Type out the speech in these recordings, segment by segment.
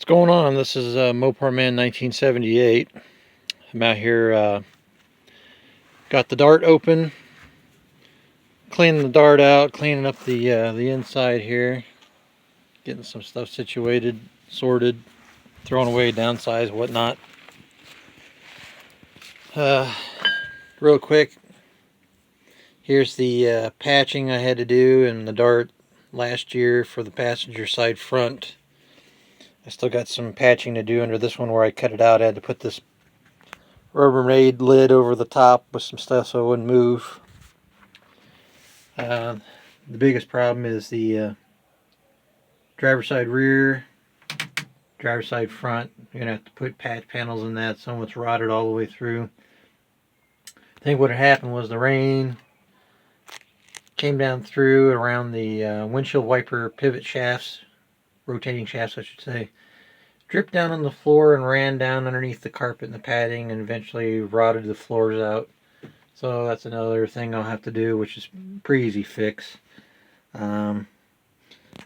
Going on? This is Mopar Man 1978. I'm out here, got the dart open, cleaning the dart out, cleaning up the inside here, getting some stuff situated, sorted, throwing away, downsized, whatnot. Real quick, here's the patching I had to do in the dart last year for the passenger side front. I still got some patching to do under this one where I cut it out. I had to put this Rubbermaid lid over the top with some stuff so it wouldn't move. The biggest problem is the driver's side rear, driver's side front. You're going to have to put patch panels in that. Some of it's rotted all the way through. I think what had happened was the rain came down through around the windshield wiper pivot shafts, rotating shafts I should say, dripped down on the floor and ran down underneath the carpet and the padding and eventually rotted the floors out. So that's another thing I'll have to do, which is pretty easy fix. Took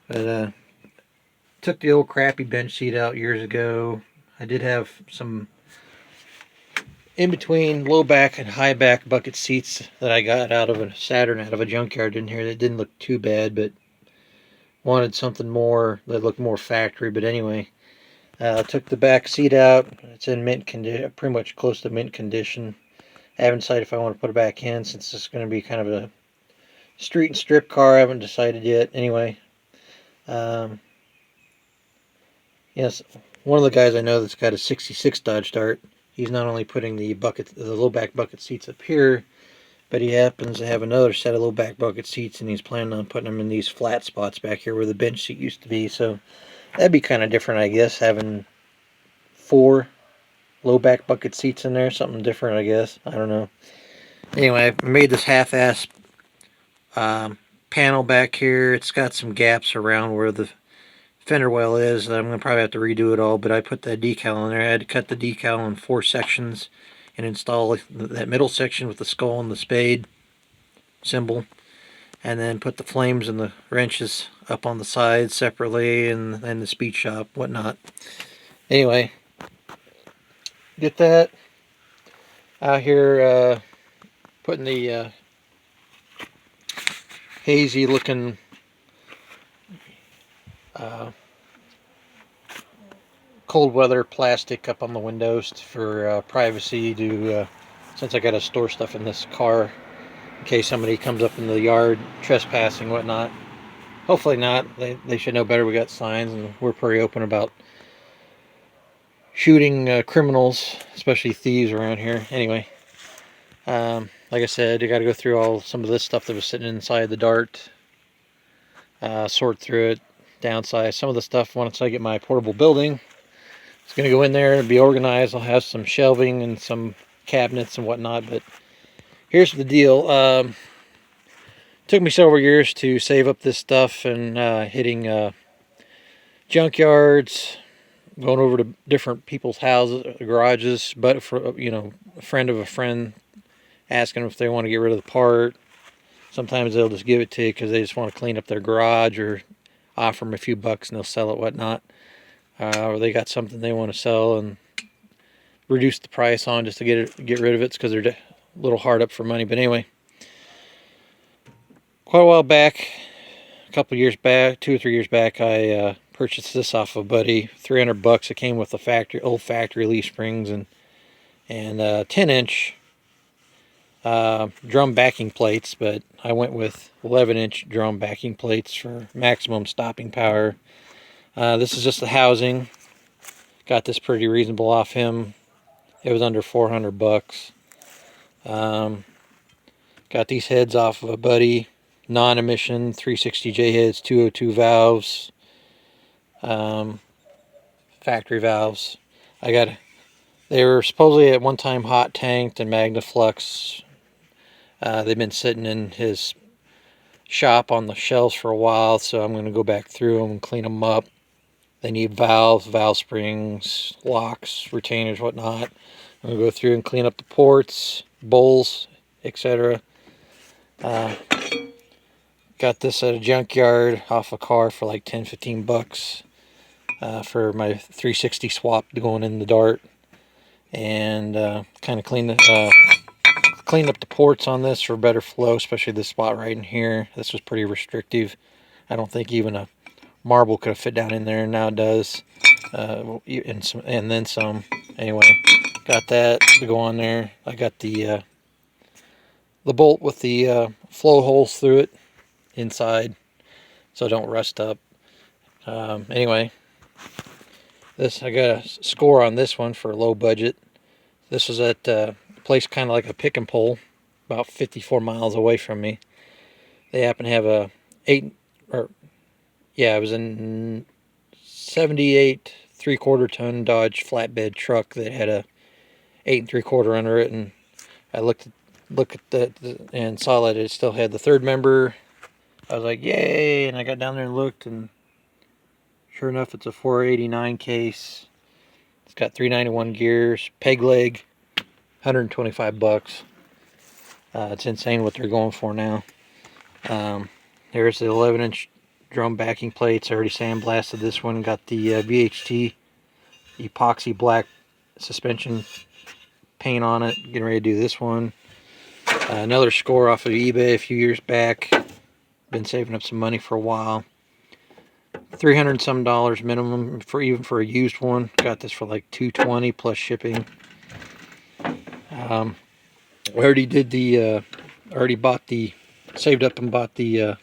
the old crappy bench seat out years ago. I did have some in between low back and high back bucket seats that I got out of a Saturn out of a junkyard in here that didn't look too bad, but wanted something more that looked more factory. But anyway, took the back seat out. It's in mint condition, pretty much close to mint condition. I haven't decided if I want to put it back in since it's going to be kind of a street and strip car. I haven't decided yet. Anyway, yes, one of the guys I know that's got a '66 Dodge Dart. He's not only putting the low back bucket seats up here, but he happens to have another set of low back bucket seats, and he's planning on putting them in these flat spots back here where the bench seat used to be. So that'd be kind of different, I guess, having 4 low back bucket seats in there. Something different, I guess. I don't know. Anyway, I made this half-ass panel back here. It's got some gaps around where the fender well is. I'm going to probably have to redo it all, but I put that decal in there. I had to cut the decal in 4 sections and install that middle section with the skull and the spade symbol, and then put the flames and the wrenches up on the sides separately, and the speed shop, whatnot. Anyway, get that out here, putting the hazy looking cold weather plastic up on the windows for privacy, since I got to store stuff in this car in case somebody comes up in the yard trespassing, whatnot. Hopefully not. They should know better. We got signs, and we're pretty open about shooting criminals, especially thieves around here. Anyway, like I said, you got to go through some of this stuff that was sitting inside the Dart, sort through it, downsize some of the stuff once I get my portable building. It's going to go in there and be organized. I'll have some shelving and some cabinets and whatnot, but here's the deal. Took me several years to save up this stuff, and hitting junkyards, going over to different people's houses, garages, but for a friend of a friend, asking if they want to get rid of the part. Sometimes they'll just give it to you because they just want to clean up their garage, or offer them a few bucks and they'll sell it, whatnot. Or they got something they want to sell and reduce the price on just to get rid of it because they're a little hard up for money. But anyway, quite a while back, a couple years back, 2 or 3 years back, I purchased this off of a buddy, $300. It came with the old factory leaf springs and 10-inch drum backing plates, but I went with 11-inch drum backing plates for maximum stopping power. This is just the housing. Got this pretty reasonable off him. It was under $400. Got these heads off of a buddy. Non-emission 360J heads, 202 valves, factory valves. They were supposedly at one time hot tanked and Magnaflux. They've been sitting in his shop on the shelves for a while, so I'm going to go back through them and clean them up. They need valves, valve springs, locks, retainers, whatnot. I'm going to go through and clean up the ports, bowls, etc. Got this at a junkyard off a car for like $10-15. for my 360 swap going in the dart, and kind of cleaned up the ports on this for better flow, especially this spot right in here. This was pretty restrictive. I don't think even a marble could have fit down in there. Now it does, and then some. Anyway, got that to go on there. I got the bolt with the flow holes through it inside, so don't rust up. Anyway, I got a score on this one for low budget. This was at a place kind of like a pick and pull, about 54 miles away from me. They happen to have a it was a 78 3/4 ton Dodge flatbed truck that had a 8 3/4 under it, and I looked at that and saw that it still had the third member. I was like, yay! And I got down there and looked, and sure enough, it's a 489 case. It's got 391 gears, peg leg, 125 bucks. It's insane what they're going for now. There's the 11-inch drum backing plates. I already sandblasted this one. Got the VHT epoxy black suspension paint on it. Getting ready to do this one. Another score off of eBay a few years back. Been saving up some money for a while. $300 some minimum for even for a used one. Got this for like $220 plus shipping. I already did the saved up and bought the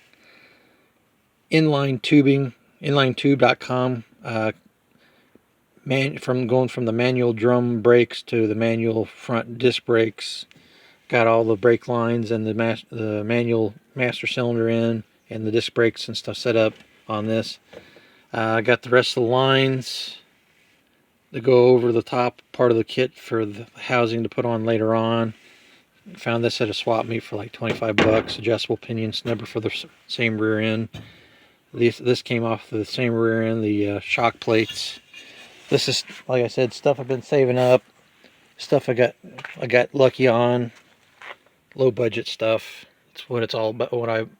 inline tubing, inlinetube.com, going from the manual drum brakes to the manual front disc brakes. Got all the brake lines and the manual master cylinder in, and the disc brakes and stuff set up on this. I got the rest of the lines to go over the top part of the kit for the housing to put on later on. Found this at a swap meet for like 25 bucks. Adjustable pinion snubber for the same rear end. This came off the same rear end, the shock plates. This is, like I said, stuff I've been saving up. Stuff I got lucky on. Low budget stuff. That's what it's all about.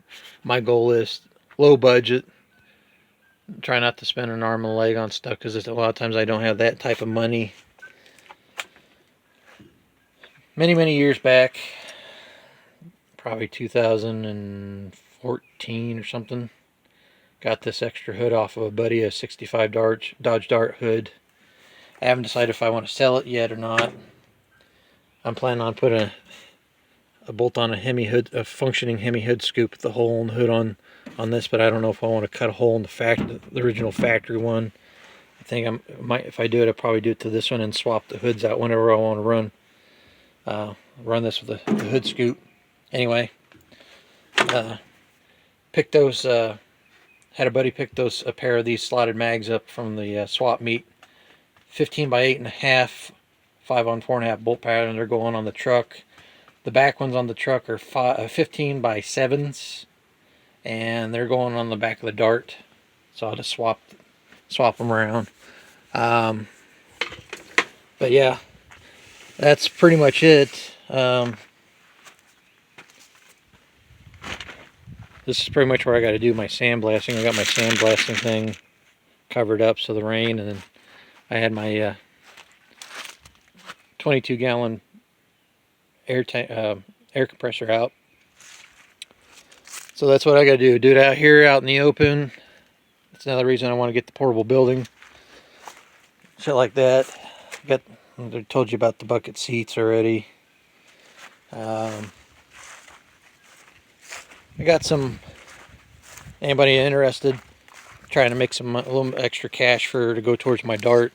My goal is low budget. Try not to spend an arm and a leg on stuff, because a lot of times I don't have that type of money. Many years back, probably 2014 or something, got this extra hood off of a buddy, a 65 Dodge Dart hood. I haven't decided if I want to sell it yet or not. I'm planning on putting a bolt on a functioning Hemi hood scoop with the hole in the hood on this, but I don't know if I want to cut a hole in the original factory one. I think if I do it, I'll probably do it to this one and swap the hoods out whenever I want to run this with the hood scoop. Anyway, picked those. Had a buddy pick a pair of these slotted mags up from the swap meet. 15 by 8.5, 5 on 4.5 bolt pattern. They're going on the truck. The back ones on the truck are 15 by 7s, and they're going on the back of the Dart. So I'll just swap them around. But yeah, that's pretty much it. This is pretty much where I got to do my sandblasting. I got my sandblasting thing covered up so the rain, and then I had my 22-gallon air compressor out. So that's what I got to do it out here, out in the open. That's another reason I want to get the portable building. Shit like that. I told you about the bucket seats already. I got anybody interested, trying to make a little extra cash to go towards my Dart.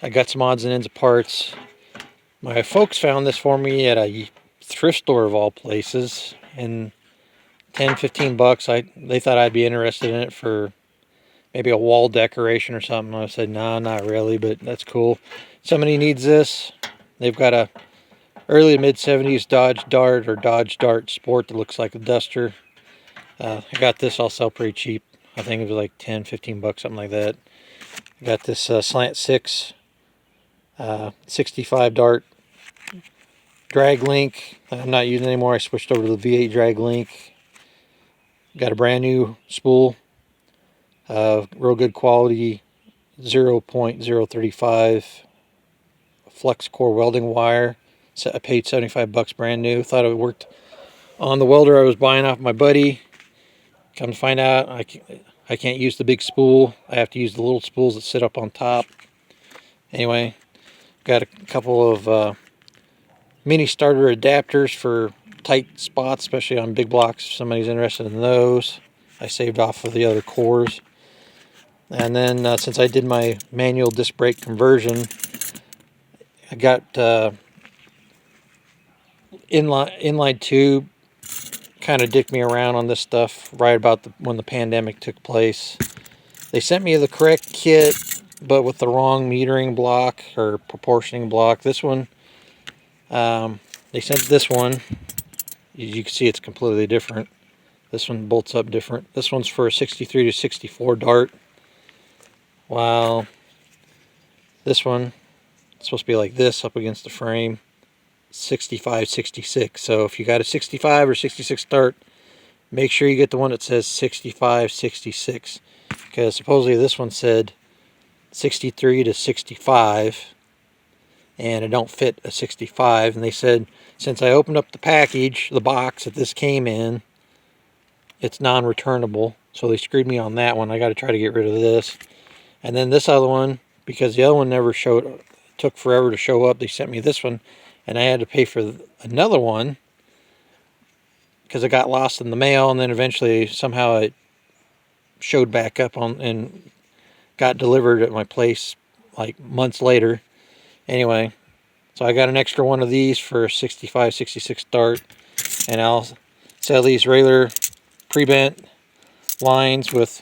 I got some odds and ends of parts. My folks found this for me at a thrift store of all places, and 10-15 bucks. They thought I'd be interested in it for maybe a wall decoration or something. I said, no, not really, but that's cool. Somebody needs this. They've got a early to mid 70s Dodge Dart or Dodge Dart Sport that looks like a Duster. I got this. I'll sell pretty cheap. I think it was like 10-15 bucks, something like that. I got this Slant 6 65 Dart drag link. I'm not using it anymore. I switched over to the V8 drag link. Got a brand new spool. Real good quality 0.035 flex core welding wire. So I paid $75 brand new. Thought it worked on the welder I was buying off my buddy. Come to find out, I can't use the big spool. I have to use the little spools that sit up on top. Anyway, got a couple of mini starter adapters for tight spots, especially on big blocks if somebody's interested in those. I saved off of the other cores. And then since I did my manual disc brake conversion, I got inline tube kind of dicked me around on this stuff right about when the pandemic took place. They sent me the correct kit, but with the wrong metering block or proportioning block. This one, they sent this one. You can see it's completely different. This one bolts up different. This one's for a 63 to 64 dart. While this one, it's supposed to be like this up against the frame. 65, 66. So if you got a 65 or 66 dart, make sure you get the one that says 65, 66. Because supposedly this one said 63 to 65. And it don't fit a 65. And they said, since I opened up the package, the box that this came in, it's non-returnable. So they screwed me on that one. I got to try to get rid of this. And then this other one, because the other one never showed, took forever to show up, they sent me this one. And I had to pay for another one because it got lost in the mail. And then eventually somehow it showed back up on and got delivered at my place like months later. Anyway, so I got an extra one of these for 65, 66 dart. And I'll sell these regular pre-bent lines with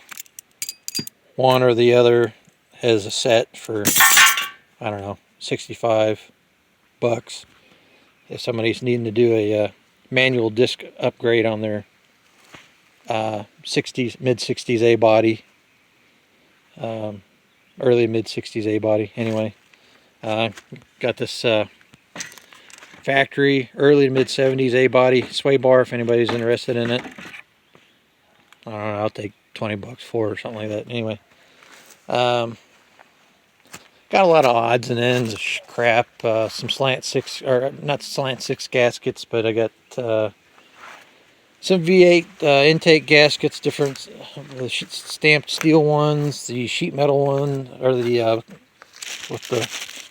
one or the other as a set for, I don't know, $65 if somebody's needing to do a manual disc upgrade on their 60s, mid-60s A body, early mid-60s A body. Anyway, got this factory early to mid-70s A body sway bar if anybody's interested in it. I don't know, I'll take $20 for it or something like that. Anyway, got a lot of odds and ends of crap. Some slant six, or not slant six gaskets, but I got some V8 intake gaskets, different the stamped steel ones, the sheet metal one, or the with the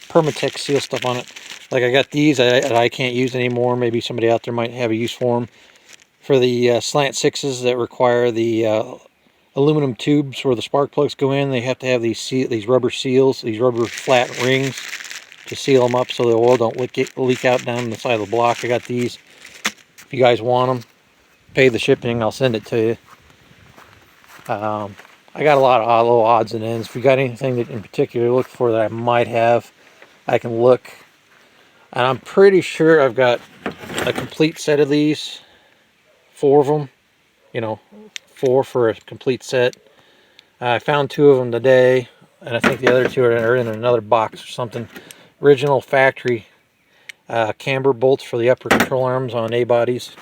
Permatex seal stuff on it. Like I got these I can't use anymore. Maybe somebody out there might have a use for them. For the slant sixes that require the aluminum tubes where the spark plugs go in, they have to have these rubber seals, these rubber flat rings to seal them up so the oil don't leak out down the side of the block. I got these. If you guys want them, pay the shipping, I'll send it to you. I got a lot of little odds and ends. If you got anything that in particular you're looking for that I might have, I can look. And I'm pretty sure I've got a complete set of these, 4 of them, you know, 4 for a complete set. I found 2 of them today, and I think the other 2 are in another box or something. Original factory camber bolts for the upper control arms on A bodies.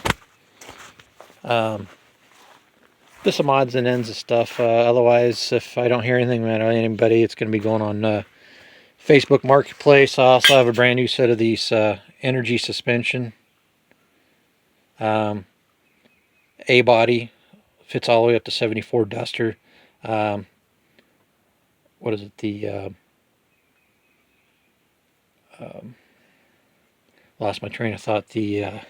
Just some odds and ends of stuff. Otherwise, if I don't hear anything about anybody, it's going to be going on Facebook Marketplace. I also have a brand new set of these energy suspension. A body. Fits all the way up to 74 duster. What is it? The lost my train of thought. The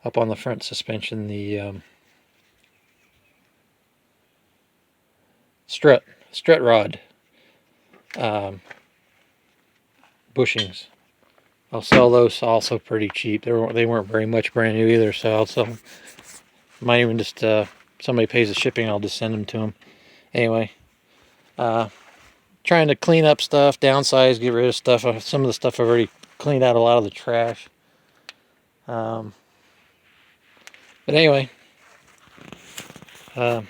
up on the front suspension, the strut rod bushings. I'll sell those also pretty cheap. They weren't very much brand new either, so I'll sell them. Might even just, somebody pays the shipping, I'll just send them to them. Anyway, trying to clean up stuff, downsize, get rid of stuff. Some of the stuff I've already cleaned out, a lot of the trash. But anyway, if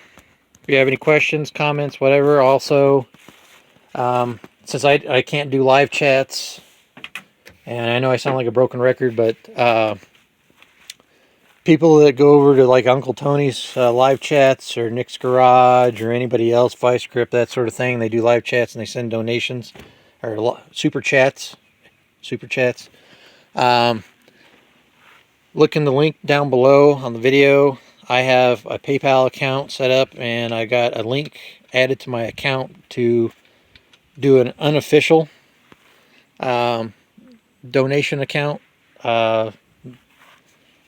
you have any questions, comments, whatever, also, since I can't do live chats, and I know I sound like a broken record, but people that go over to like Uncle Tony's live chats or Nick's Garage or anybody else, Vice Grip, that sort of thing, they do live chats and they send donations or super chats. Look in the link down below on the video. I have a PayPal account set up, and I got a link added to my account to do an unofficial donation account.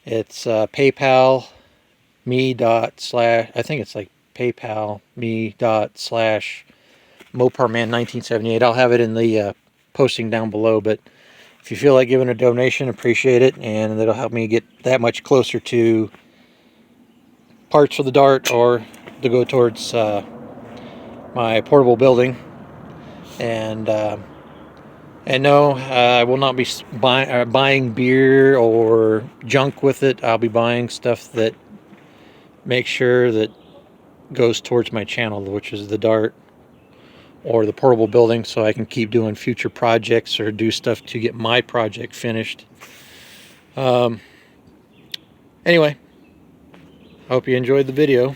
It's PayPal me dot slash, I think it's like PayPal me dot slash Moparman 1978. I'll have it in the posting down below, but if you feel like giving a donation, appreciate it, and that'll help me get that much closer to parts for the Dart or to go towards my portable building. And no, I will not be buying beer or junk with it. I'll be buying stuff that makes sure that goes towards my channel, which is the Dart or the portable building, so I can keep doing future projects or do stuff to get my project finished. Anyway, hope you enjoyed the video.